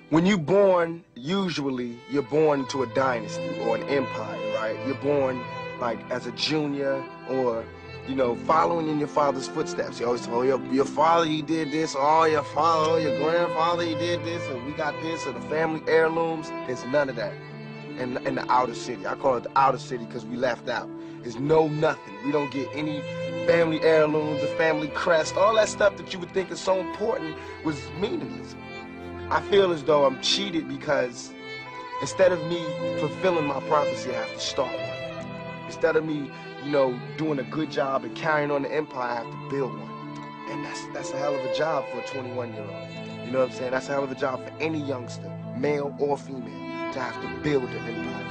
When you're born, usually you're born into a dynasty or an empire, right? You're born like as a junior or, you know, following in your father's footsteps. You always tell, oh, your father, he did this, oh, your father, oh, your grandfather, he did this, and we got this, or the family heirlooms. There's none of that in the outer city. I call it the outer city because we left out. There's no nothing. We don't get any family heirlooms, the family crest, all that stuff that you would think is so important was meaningless. I feel as though I'm cheated because instead of me fulfilling my prophecy, I have to start one. Instead of me, you know, doing a good job and carrying on the empire, I have to build one. And that's a hell of a job for a 21-year-old. You know what I'm saying? That's a hell of a job for any youngster, male or female, to have to build an empire.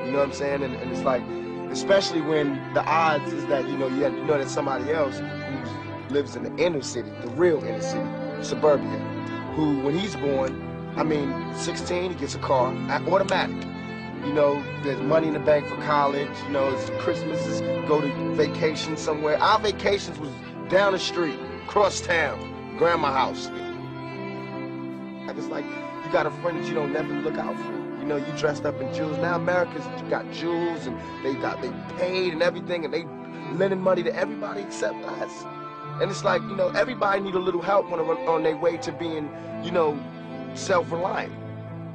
You know what I'm saying? And it's like, especially when the odds is that, you know that somebody else who lives in the inner city, the real inner city, suburbia, who, when he's born, I mean, 16, he gets a car, automatic. You know, there's money in the bank for college, you know, it's Christmases, go to vacation somewhere. Our vacations was down the street, across town, grandma's house. Like, it's like, you got a friend that you don't never look out for. You know, you dressed up in jewels. Now America's got jewels and they paid and everything, and they lending money to everybody except us. And it's like, you know, everybody need a little help on their way to being, you know, self-reliant.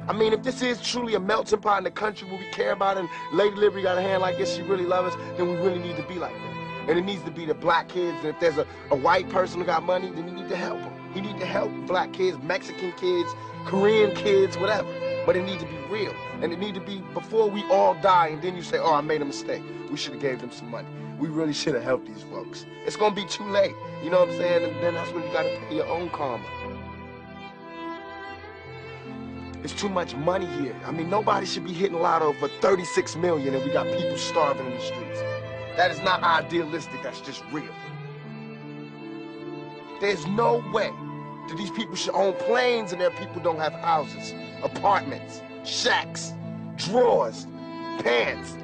I mean, if this is truly a melting pot in the country where we care about it, and Lady Liberty got a hand like this, she really loves us, then we really need to be like that. And it needs to be the black kids, and if there's a white person who got money, then you need to help them. You need to help black kids, Mexican kids, Korean kids, whatever. But it needs to be real. And it need to be before we all die, and then you say, oh, I made a mistake. We should have gave them some money. We really should have helped these folks. It's gonna be too late. You know what I'm saying? And then that's when you gotta pay your own karma. It's too much money here. I mean, nobody should be hitting lotto for 36 million and we got people starving in the streets. That is not idealistic, that's just real. There's no way that these people should own planes and their people don't have houses, apartments, shacks, drawers, pants.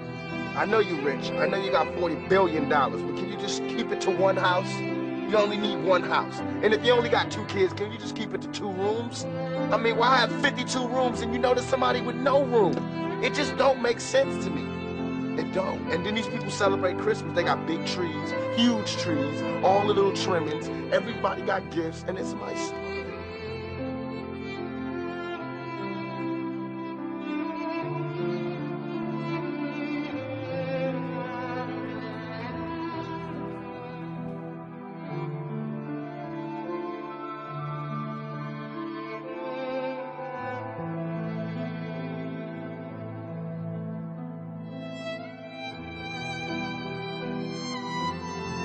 I know you're rich. I know you got $40 billion, but can you just keep it to one house? You only need one house. And if you only got 2 kids, can you just keep it to 2 rooms? I mean, why have 52 rooms and you know there's somebody with no room? It just don't make sense to me. It don't. And then these people celebrate Christmas. They got big trees, huge trees, all the little trimmings. Everybody got gifts, and it's my story.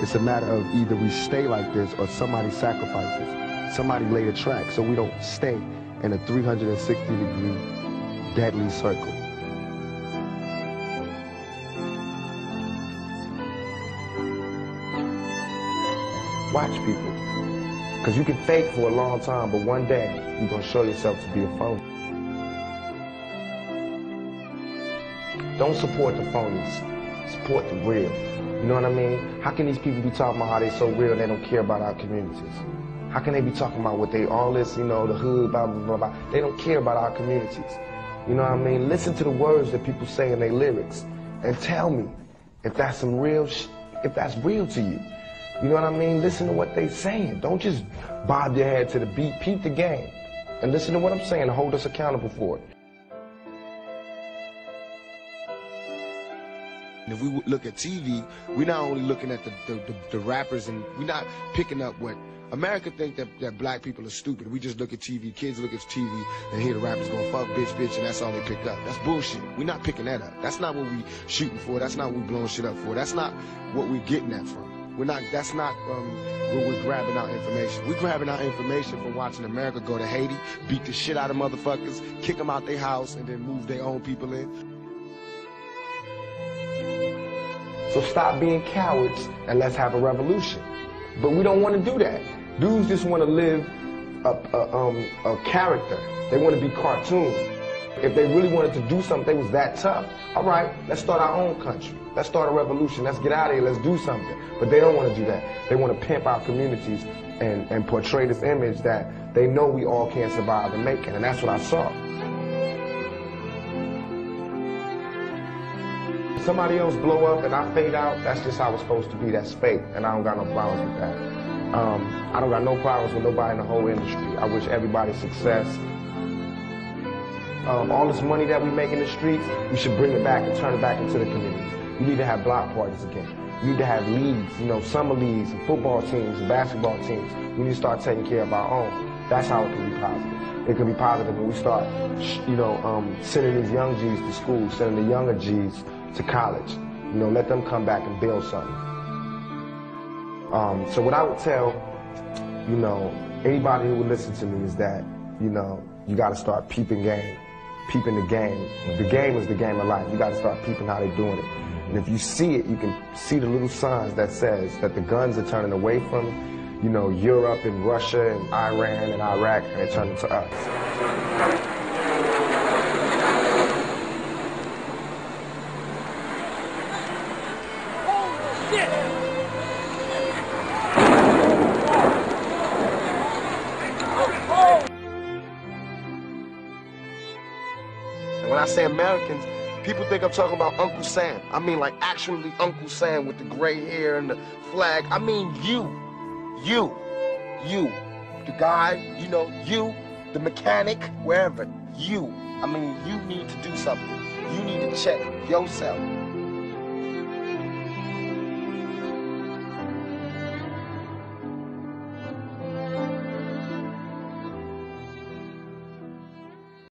It's a matter of either we stay like this or somebody sacrifices. Somebody lay the track so we don't stay in a 360-degree deadly circle. Watch people. Because you can fake for a long time, but one day you're going to show yourself to be a phony. Don't support the phonies. Support the real. You know what I mean? How can these people be talking about how they so real and they don't care about our communities? How can they be talking about what they, all this, you know, the hood, blah, blah, blah, blah. They don't care about our communities. You know what I mean? Listen to the words that people say in their lyrics and tell me if that's some real if that's real to you. You know what I mean? Listen to what they saying. Don't just bob your head to the beat. Peep the game. And listen to what I'm saying and hold us accountable for it. If we look at TV, we're not only looking at the rappers, and we're not picking up what America think that black people are stupid. We just look at TV, kids look at TV and hear the rappers going fuck, bitch, and that's all they pick up. That's bullshit. We're not picking that up. That's not what we shooting for. That's not what we blowing shit up for. That's not what we're getting that from. We're not. That's not where we're grabbing our information. We're grabbing our information from watching America go to Haiti, beat the shit out of motherfuckers, kick them out their house, and then move their own people in. So stop being cowards and let's have a revolution. But we don't want to do that. Dudes just want to live a character. They want to be cartoon. If they really wanted to do something, they was that tough. All right, let's start our own country. Let's start a revolution. Let's get out of here. Let's do something. But they don't want to do that. They want to pimp our communities and portray this image that they know we all can't survive and make it. And that's what I saw. Somebody else blow up and I fade out, that's just how it's supposed to be. That's fake, and I don't got no problems with that. I don't got no problems with nobody in the whole industry. I wish everybody success. All this money that we make in the streets, we should bring it back and turn it back into the community. We need to have block parties again. We need to have leagues, you know, summer leagues, and football teams, and basketball teams. We need to start taking care of our own. That's how it can be positive. It can be positive when we start, you know, sending these young G's to school, sending the younger G's to college. You know, let them come back and build something. So what I would tell, you know, anybody who would listen to me is that, you know, you got to start peeping game. Peeping the game. The game is the game of life. You got to start peeping how they're doing it. And if you see it, you can see the little signs that says that the guns are turning away from, you know, Europe and Russia and Iran and Iraq, and they're turning to us. And when I say Americans, people think I'm talking about Uncle Sam. I mean like actually Uncle Sam with the gray hair and the flag. I mean you, the guy, you know, you, the mechanic, wherever, you. I mean, you need to do something. You need to check yourself.